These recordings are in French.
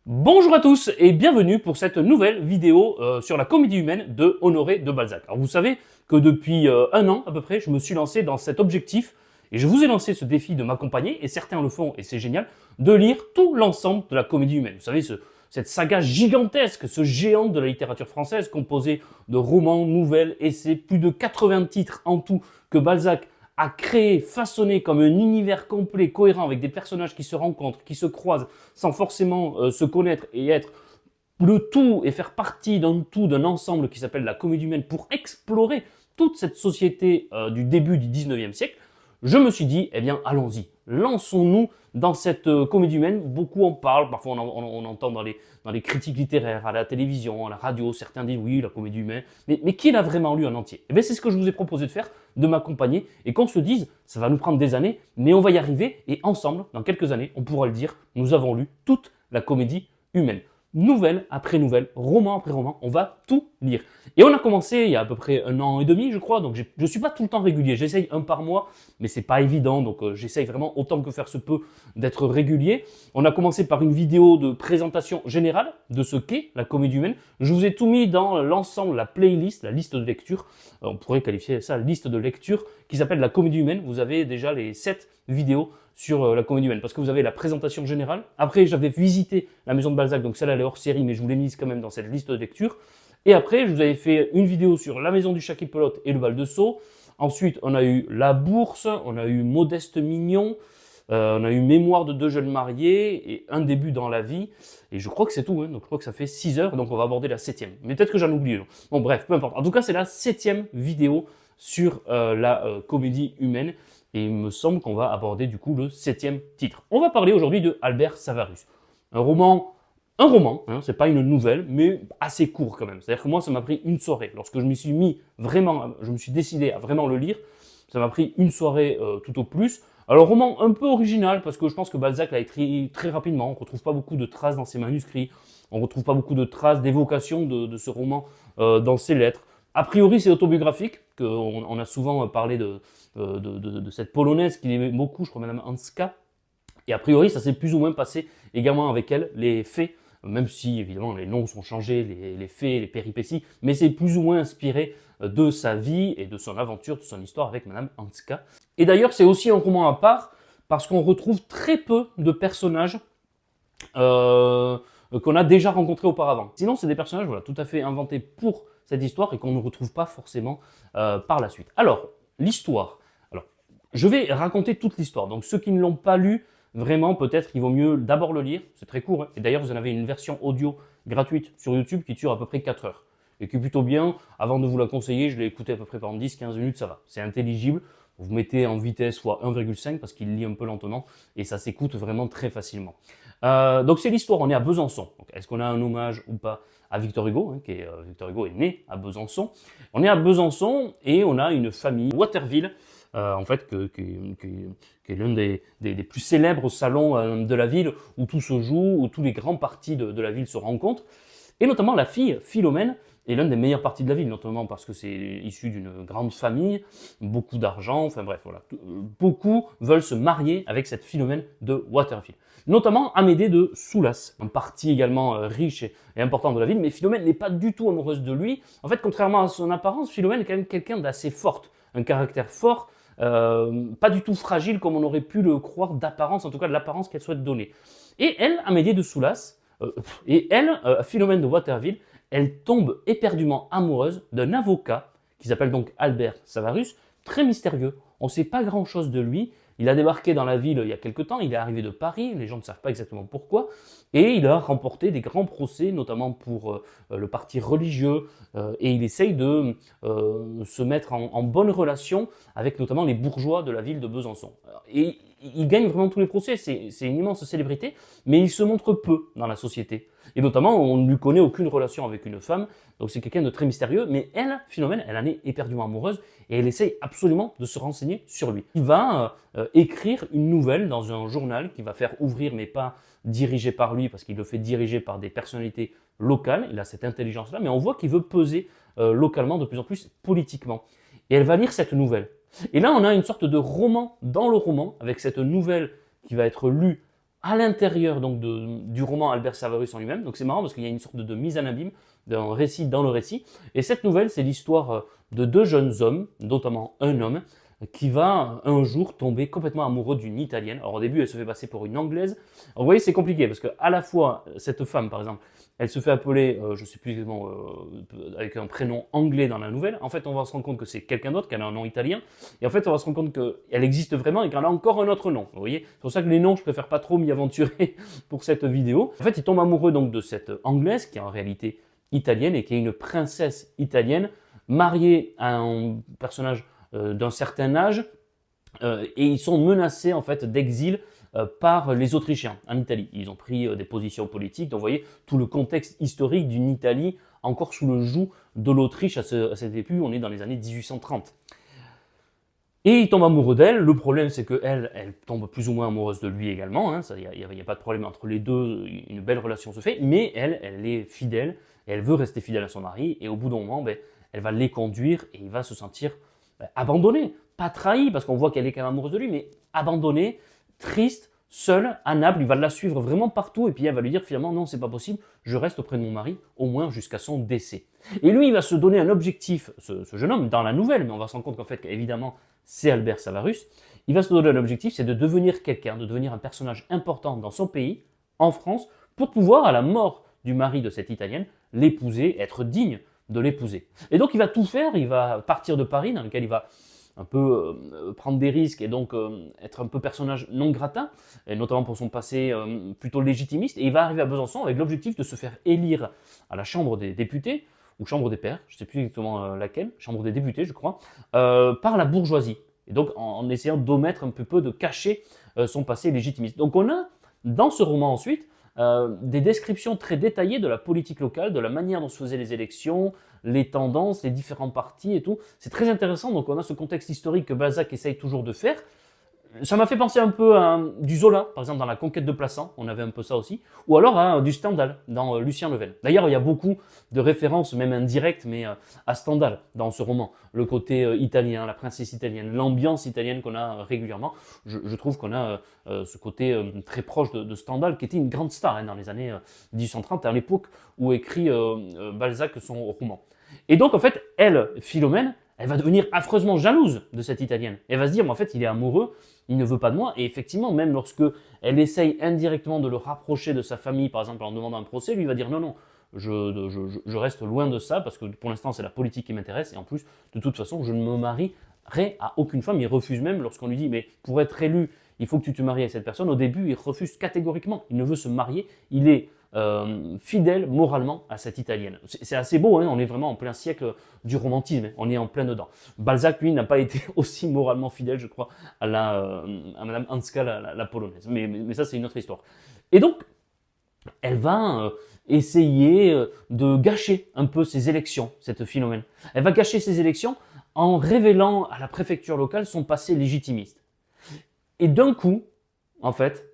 Bonjour à tous et bienvenue pour cette nouvelle vidéo sur la comédie humaine de Honoré de Balzac. Alors vous savez que depuis un an à peu près, je me suis lancé dans cet objectif et je vous ai lancé ce défi de m'accompagner, et certains le font et c'est génial, de lire tout l'ensemble de la comédie humaine. Vous savez, cette saga gigantesque, ce géant de la littérature française composé de romans, nouvelles, essais, plus de 80 titres en tout que Balzac à créer, façonner comme un univers complet, cohérent, avec des personnages qui se rencontrent, qui se croisent, sans forcément se connaître et être le tout et faire partie d'un tout, d'un ensemble qui s'appelle la comédie humaine pour explorer toute cette société du début du 19e siècle, je me suis dit, eh bien, allons-y, lançons-nous dans cette comédie humaine. Beaucoup en parlent, parfois on entend dans les critiques littéraires, à la télévision, à la radio, certains disent oui, la comédie humaine, mais qui l'a vraiment lu en entier? Eh bien, c'est ce que je vous ai proposé de faire, de m'accompagner, et qu'on se dise, ça va nous prendre des années, mais on va y arriver, et ensemble, dans quelques années, on pourra le dire, nous avons lu toute la comédie humaine. Nouvelle après nouvelle, roman après roman, on va tout lire. Et on a commencé il y a à peu près un an et demi, je crois, donc je ne suis pas tout le temps régulier, j'essaye un par mois, mais c'est pas évident, donc j'essaye vraiment autant que faire se peut d'être régulier. On a commencé par une vidéo de présentation générale de ce qu'est la comédie humaine. Je vous ai tout mis dans l'ensemble, la playlist, la liste de lecture, on pourrait qualifier ça liste de lecture, qui s'appelle la comédie humaine. Vous avez déjà les 7 vidéos sur la comédie humaine, parce que vous avez la présentation générale. Après, j'avais visité la maison de Balzac, donc celle-là elle est hors série, mais je vous l'ai mise quand même dans cette liste de lecture. Et après, je vous avais fait une vidéo sur la maison du chat qui pelote et le bal de Sceaux. Ensuite, on a eu La Bourse, on a eu Modeste Mignon, on a eu Mémoire de deux jeunes mariés et Un début dans la vie. Et je crois que c'est tout, hein. Donc je crois que ça fait 6 heures, donc on va aborder la 7e. Mais peut-être que j'en oublie. Bon bref, peu importe. En tout cas, c'est la 7e vidéo sur la comédie humaine. Et il me semble qu'on va aborder du coup le 7e titre. On va parler aujourd'hui de Albert Savarus. Un roman, hein, c'est pas une nouvelle, mais assez court quand même. C'est-à-dire que moi, ça m'a pris une soirée. Lorsque je me suis mis vraiment, je me suis décidé à vraiment le lire, ça m'a pris une soirée tout au plus. Alors, roman un peu original, parce que je pense que Balzac l'a écrit très rapidement. On ne retrouve pas beaucoup de traces dans ses manuscrits. On ne retrouve pas beaucoup de traces d'évocation de ce roman dans ses lettres. A priori, c'est autobiographique, on a souvent parlé de cette polonaise qu'il aimait beaucoup, je crois, Madame Hanska. Et a priori, ça s'est plus ou moins passé également avec elle, les faits, même si évidemment les noms sont changés, les faits, les péripéties, mais c'est plus ou moins inspiré de sa vie et de son aventure, de son histoire avec Madame Hanska. Et d'ailleurs, c'est aussi un roman à part, parce qu'on retrouve très peu de personnages qu'on a déjà rencontrés auparavant. Sinon, c'est des personnages voilà, tout à fait inventés pour cette histoire et qu'on ne retrouve pas forcément par la suite. Alors, l'histoire. Alors, je vais raconter toute l'histoire. Donc, ceux qui ne l'ont pas lu, vraiment, peut-être qu'il vaut mieux d'abord le lire. C'est très court. Hein. Et d'ailleurs, vous en avez une version audio gratuite sur YouTube qui dure à peu près 4 heures. Et qui est plutôt bien. Avant de vous la conseiller, je l'ai écouté à peu près pendant 10-15 minutes, ça va. C'est intelligible. Vous mettez en vitesse fois 1,5 parce qu'il lit un peu lentement et ça s'écoute vraiment très facilement. Donc c'est l'histoire, on est à Besançon. Est-ce qu'on a un hommage ou pas à Victor Hugo, hein, Victor Hugo est né à Besançon. On est à Besançon et on a une famille, Waterville, en fait, qui est l'un des plus célèbres salons de la ville où tout se joue, où tous les grands partis de la ville se rencontrent. Et notamment la fille, Philomène, est l'un des meilleurs partis de la ville, notamment parce que c'est issu d'une grande famille, beaucoup d'argent, enfin bref, voilà. Beaucoup veulent se marier avec cette Philomène de Waterville. Notamment Amédée de Soulas, un parti également riche et important de la ville, mais Philomène n'est pas du tout amoureuse de lui. En fait, contrairement à son apparence, Philomène est quand même quelqu'un d'assez forte, un caractère fort, pas du tout fragile comme on aurait pu le croire d'apparence, en tout cas de l'apparence qu'elle souhaite donner. Et elle, Amédée de Soulas, Philomène de Waterville, elle tombe éperdument amoureuse d'un avocat qui s'appelle donc Albert Savarus, très mystérieux. On ne sait pas grand-chose de lui. Il a débarqué dans la ville il y a quelque temps, il est arrivé de Paris, les gens ne savent pas exactement pourquoi, et il a remporté des grands procès, notamment pour le parti religieux, et il essaye de se mettre en bonne relation avec notamment les bourgeois de la ville de Besançon. Et il gagne vraiment tous les procès, c'est une immense célébrité, mais il se montre peu dans la société. Et notamment, on ne lui connaît aucune relation avec une femme, donc c'est quelqu'un de très mystérieux, mais elle, Philomène, elle en est éperdument amoureuse, et elle essaye absolument de se renseigner sur lui. Il va écrire une nouvelle dans un journal qu'il va faire ouvrir, mais pas dirigé par lui, parce qu'il le fait diriger par des personnalités locales, il a cette intelligence-là, mais on voit qu'il veut peser localement de plus en plus politiquement. Et elle va lire cette nouvelle. Et là, on a une sorte de roman dans le roman, avec cette nouvelle qui va être lue à l'intérieur donc du roman Albert Savarus en lui-même. Donc c'est marrant parce qu'il y a une sorte de mise en abîme d'un récit dans le récit. Et cette nouvelle, c'est l'histoire de deux jeunes hommes, notamment un homme, qui va un jour tomber complètement amoureux d'une Italienne. Alors au début, elle se fait passer pour une Anglaise. Alors, vous voyez, c'est compliqué parce que à la fois, cette femme, par exemple, elle se fait appeler, je ne sais plus exactement, avec un prénom anglais dans la nouvelle. En fait, on va se rendre compte que c'est quelqu'un d'autre, qu'elle a un nom italien. Et en fait, on va se rendre compte qu'elle existe vraiment et qu'elle a encore un autre nom. Vous voyez, c'est pour ça que les noms, je préfère pas trop m'y aventurer pour cette vidéo. En fait, il tombe amoureux donc de cette Anglaise qui est en réalité italienne et qui est une princesse italienne mariée à un personnage d'un certain âge, et ils sont menacés en fait d'exil par les Autrichiens en Italie. Ils ont pris des positions politiques, donc vous voyez tout le contexte historique d'une Italie encore sous le joug de l'Autriche à cette époque, on est dans les années 1830. Et il tombe amoureux d'elle. Le problème, c'est qu'elle, elle tombe plus ou moins amoureuse de lui également. Hein. Il n'y a pas de problème entre les deux, une belle relation se fait. Mais elle est fidèle, et elle veut rester fidèle à son mari. Et au bout d'un moment, elle va les conduire et il va se sentir abandonné. Pas trahi, parce qu'on voit qu'elle est quand même amoureuse de lui, mais abandonné, triste, seule, à Naples. Il va la suivre vraiment partout. Et puis elle va lui dire finalement, non, c'est pas possible, je reste auprès de mon mari, au moins jusqu'à son décès. Et lui, il va se donner un objectif, ce jeune homme, dans la nouvelle, mais on va se rendre compte qu'en fait, évidemment, c'est Albert Savarus. Il va se donner un objectif, c'est de devenir quelqu'un, de devenir un personnage important dans son pays, en France, pour pouvoir, à la mort du mari de cette Italienne, l'épouser, être digne de l'épouser. Et donc il va tout faire, il va partir de Paris, dans lequel il va un peu prendre des risques et donc être un peu personnage non grata, et notamment pour son passé plutôt légitimiste, et il va arriver à Besançon avec l'objectif de se faire élire à la Chambre des députés, ou Chambre des pairs, je ne sais plus exactement laquelle, Chambre des députés je crois, par la bourgeoisie. Et donc en essayant d'omettre un peu de cacher son passé légitimiste. Donc on a dans ce roman ensuite des descriptions très détaillées de la politique locale, de la manière dont se faisaient les élections, les tendances, les différents partis et tout. C'est très intéressant, donc on a ce contexte historique que Balzac essaye toujours de faire. Ça m'a fait penser un peu à du Zola, par exemple dans La Conquête de Plassans, on avait un peu ça aussi, ou alors à du Stendhal dans Lucien Level. D'ailleurs, il y a beaucoup de références, même indirectes, mais à Stendhal dans ce roman. Le côté italien, la princesse italienne, l'ambiance italienne qu'on a régulièrement. Je trouve qu'on a ce côté très proche de Stendhal, qui était une grande star dans les années 1830, à l'époque où écrit Balzac son roman. Et donc, en fait, elle, Philomèle, elle va devenir affreusement jalouse de cette Italienne. Elle va se dire, mais en fait, il est amoureux, il ne veut pas de moi. Et effectivement, même lorsque elle essaye indirectement de le rapprocher de sa famille, par exemple en demandant un procès, lui va dire, non, non, je reste loin de ça, parce que pour l'instant, c'est la politique qui m'intéresse. Et en plus, de toute façon, je ne me marierai à aucune femme. Il refuse même lorsqu'on lui dit, mais pour être élu, il faut que tu te maries avec cette personne. Au début, il refuse catégoriquement. Il ne veut se marier. Il est fidèle moralement à cette Italienne. C'est assez beau, hein, on est vraiment en plein siècle du romantisme, on est en plein dedans. Balzac, lui, n'a pas été aussi moralement fidèle, je crois, à Madame Hanska, la polonaise. Mais ça, c'est une autre histoire. Et donc, elle va essayer de gâcher un peu ses élections, cette Philomèle. Elle va gâcher ses élections en révélant à la préfecture locale son passé légitimiste. Et d'un coup, en fait,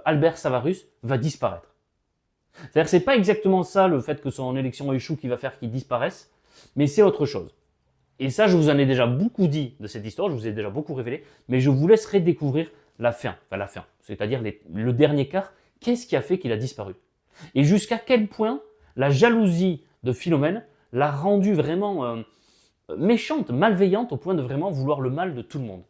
Albert Savarus va disparaître. C'est-à-dire que c'est pas exactement ça, le fait que son élection échoue, qui va faire qu'il disparaisse, mais c'est autre chose. Et ça, je vous en ai déjà beaucoup dit de cette histoire, je vous ai déjà beaucoup révélé, mais je vous laisserai découvrir la fin, c'est-à-dire le dernier quart, qu'est-ce qui a fait qu'il a disparu? Et jusqu'à quel point la jalousie de Philomèle l'a rendue vraiment méchante, malveillante, au point de vraiment vouloir le mal de tout le monde.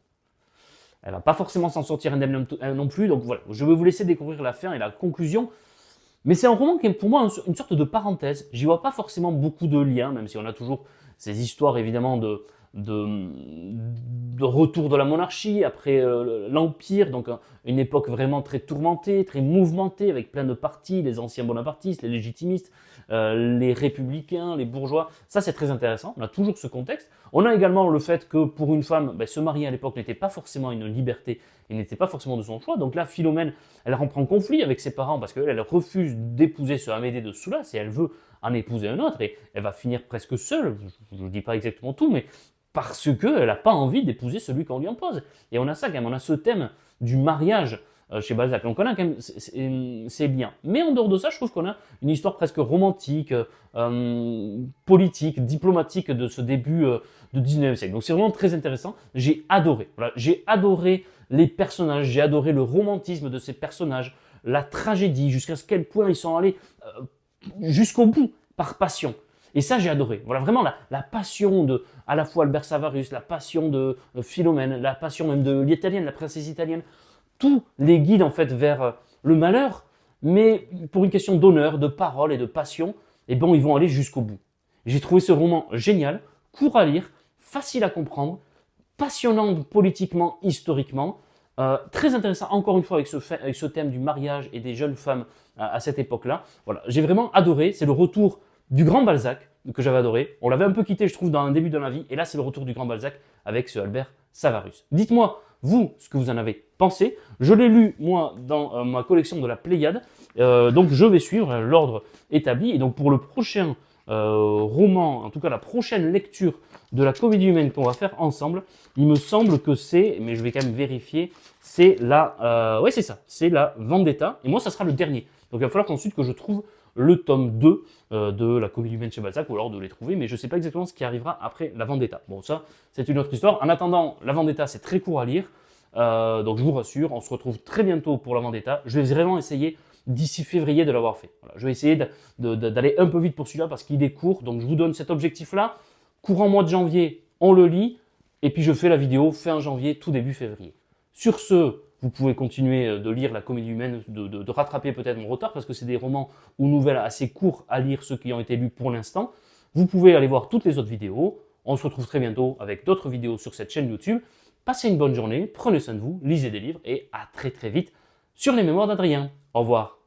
Elle va pas forcément s'en sortir indemne non plus, donc voilà, je vais vous laisser découvrir la fin et la conclusion. Mais c'est un roman qui est pour moi une sorte de parenthèse. J'y vois pas forcément beaucoup de liens, même si on a toujours ces histoires évidemment de retour de la monarchie après l'Empire, donc une époque vraiment très tourmentée, très mouvementée, avec plein de partis, les anciens bonapartistes, les légitimistes, les républicains, les bourgeois. Ça, c'est très intéressant. On a toujours ce contexte. On a également le fait que pour une femme, se marier à l'époque n'était pas forcément une liberté et n'était pas forcément de son choix. Donc là, Philomèle, elle rentre en conflit avec ses parents parce qu'elle refuse d'épouser ce Amédée de Soulas et elle veut en épouser un autre et elle va finir presque seule. Je ne dis pas exactement tout, mais parce qu'elle n'a pas envie d'épouser celui qu'on lui impose. Et on a ça quand même, on a ce thème du mariage chez Balzac. Donc on a quand même, c'est bien. Mais en dehors de ça, je trouve qu'on a une histoire presque romantique, politique, diplomatique de ce début du 19e siècle. Donc c'est vraiment très intéressant. J'ai adoré. Voilà, j'ai adoré les personnages, j'ai adoré le romantisme de ces personnages, la tragédie, jusqu'à quel point ils sont allés jusqu'au bout par passion. Et ça, j'ai adoré. Voilà, vraiment la passion de, à la fois Albert Savarus, la passion de Philomène, la passion même de l'italienne, la princesse italienne. Tous les guident en fait vers le malheur, mais pour une question d'honneur, de parole et de passion, eh ben, ils vont aller jusqu'au bout. J'ai trouvé ce roman génial, court à lire, facile à comprendre, passionnant politiquement, historiquement, très intéressant encore une fois avec ce thème du mariage et des jeunes femmes à cette époque-là. Voilà, j'ai vraiment adoré, c'est le retour du grand Balzac que j'avais adoré. On l'avait un peu quitté, je trouve, dans un début de ma vie, et là c'est le retour du grand Balzac avec ce Albert Savarus. Dites-moi, vous, ce que vous en avez pensé. Je l'ai lu, moi, dans ma collection de la Pléiade, donc je vais suivre l'ordre établi, et donc pour le prochain roman, en tout cas la prochaine lecture de la comédie humaine qu'on va faire ensemble, il me semble que c'est, mais je vais quand même vérifier, c'est la, ouais c'est ça, c'est la Vendetta, et moi ça sera le dernier. Donc il va falloir qu'ensuite que je trouve le tome 2 de la comédie humaine chez Balzac, ou alors de les trouver, mais je ne sais pas exactement ce qui arrivera après la Vendetta. Bon ça, c'est une autre histoire. En attendant, la Vendetta c'est très court à lire, donc je vous rassure, on se retrouve très bientôt pour la Vendetta. Je vais vraiment essayer d'ici février de l'avoir fait. Voilà, je vais essayer d'aller un peu vite pour celui-là parce qu'il est court, donc je vous donne cet objectif-là. Courant mois de janvier, on le lit, et puis je fais la vidéo fin janvier, tout début février. Sur ce, vous pouvez continuer de lire la comédie humaine, de rattraper peut-être mon retard, parce que c'est des romans ou nouvelles assez courts à lire, ceux qui ont été lus pour l'instant. Vous pouvez aller voir toutes les autres vidéos. On se retrouve très bientôt avec d'autres vidéos sur cette chaîne YouTube. Passez une bonne journée, prenez soin de vous, lisez des livres, et à très très vite sur les mémoires d'Adrien. Au revoir.